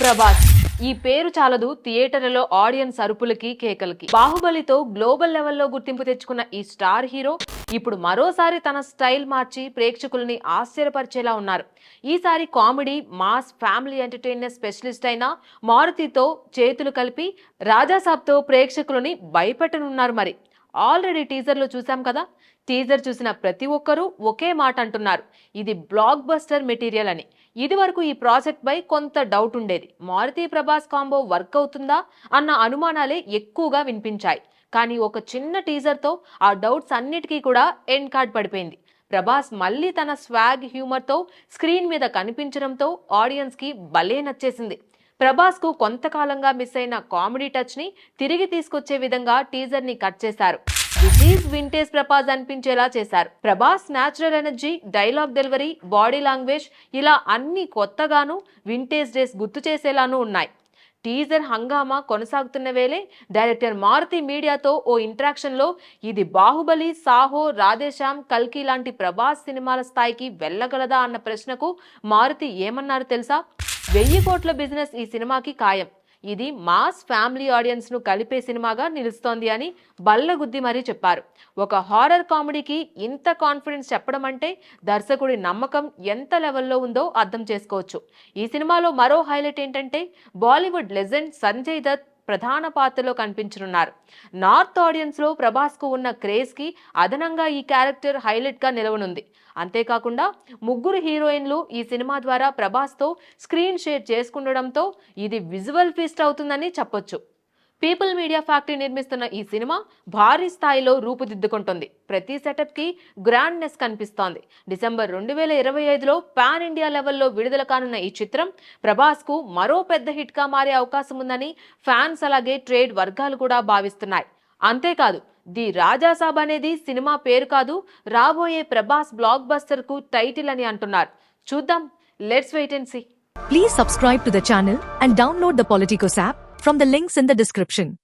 ప్రభాస్ ఈ పేరు చాలదు థియేటర్లలో ఆడియన్స్ అరుపులకి కేకలకి. బాహుబలితో గ్లోబల్ లెవెల్లో గుర్తింపు తెచ్చుకున్న ఈ స్టార్ హీరో ఇప్పుడు మరోసారి తన స్టైల్ మార్చి ప్రేక్షకుల్ని ఆశ్చర్యపరిచేలా ఉన్నారు. ఈసారి comedy, mass, family entertainer specialist అయిన మారుతితో చేతులు కలిపి రాజాసాబ్తో ప్రేక్షకులని భయపెట్టనున్నారు. మరి ఆల్రెడీ టీజర్లో చూసాం కదా. టీజర్ చూసిన ప్రతి ఒక్కరూ ఒకే మాట అంటున్నారు, ఇది బ్లాక్ బస్టర్ మెటీరియల్ అని. ఇది వరకు ఈ ప్రాజెక్ట్ పై కొంత డౌట్ ఉండేది. మారుతి ప్రభాస్ కాంబో వర్క్ అవుతుందా అన్న అనుమానాలే ఎక్కువగా వినిపించాయి. కానీ ఒక చిన్న టీజర్తో ఆ డౌట్స్ అన్నిటికీ కూడా ఎండ్ కార్డ్ పడిపోయింది. ప్రభాస్ మళ్ళీ తన స్వాగ్ హ్యూమర్తో స్క్రీన్ మీద కనిపించడంతో ఆడియన్స్కి భలే నచ్చేసింది. ప్రభాస్కు కొంతకాలంగా మిస్ అయిన కామెడీ టచ్ని తిరిగి తీసుకొచ్చే విధంగా టీజర్ని కట్ చేశారు. దిస్ ఈజ్ వింటేజ్ ప్రభాస్ అనిపించేలా చేశారు. Prabhas natural energy, dialogue delivery, body language ఇలా అన్ని కొత్తగాను వింటేజ్ డేస్ గుర్తు చేసేలాను ఉన్నాయి. టీజర్ హంగామా కొనసాగుతున్న వేళే డైరెక్టర్ మారుతి మీడియాతో ఓ ఇంటరాక్షన్లో ఇది బాహుబలి, సాహో, రాధేశ్యామ్, కల్కి లాంటి ప్రభాస్ సినిమాల స్థాయికి వెళ్ళగలదా అన్న ప్రశ్నకు మారుతి ఏమన్నారు తెలుసా? 1000 కోట్ల బిజినెస్ ఈ సినిమాకి ఖాయం. ఇది మాస్ ఫ్యామిలీ ఆడియన్స్ ను కలిపే సినిమాగా నిలుస్తోంది అని బల్లగుద్ది మరీ చెప్పారు. ఒక హారర్ కామెడీకి ఇంత కాన్ఫిడెన్స్ చెప్పడం అంటే దర్శకుడి నమ్మకం ఎంత లెవెల్లో ఉందో అర్థం చేసుకోవచ్చు. ఈ సినిమాలో మరో హైలైట్ ఏంటంటే బాలీవుడ్ లెజెండ్ సంజయ్ దత్ ప్రధాన పాత్రలో కనిపించనున్నారు. నార్త్ ఆడియన్స్ లో ప్రభాస్ కు ఉన్న క్రేజ్ కి అదనంగా ఈ క్యారెక్టర్ హైలైట్ గా నిలవనుంది. అంతేకాకుండా ముగ్గురు హీరోయిన్లు ఈ సినిమా ద్వారా ప్రభాస్ తో స్క్రీన్ షేర్ చేసుకుండడంతో ఇది విజువల్ ఫీస్ట్ అవుతుందని చెప్పొచ్చు. పీపుల్ మీడియా ఫ్యాక్టరీ నిర్మిస్తున్న ఈ సినిమా భారీ స్థాయిలో రూపుదిద్దుకుంటుంది. ప్రతి సెటప్ కి గ్రాండ్నెస్ కనిపిస్తోంది. డిసెంబర్ 2025లో పాన్ ఇండియా లెవెల్లో విడుదల కానున్న ఈ చిత్రం ప్రభాస్ కు మరో పెద్ద హిట్ గా మారే అవకాశం ఉందని ఫ్యాన్స్ అలాగే ట్రేడ్ వర్గాలు కూడా భావిస్తున్నాయి. అంతేకాదు, ది రాజాసాబ్ అనేది సినిమా పేరు కాదు, రాబోయే ప్రభాస్ బ్లాక్ బస్టర్ కు టైటిల్ అని అంటున్నారు. చూద్దాం, let's wait and see. Please subscribe to the channel and download the Politicos app from the links in the description.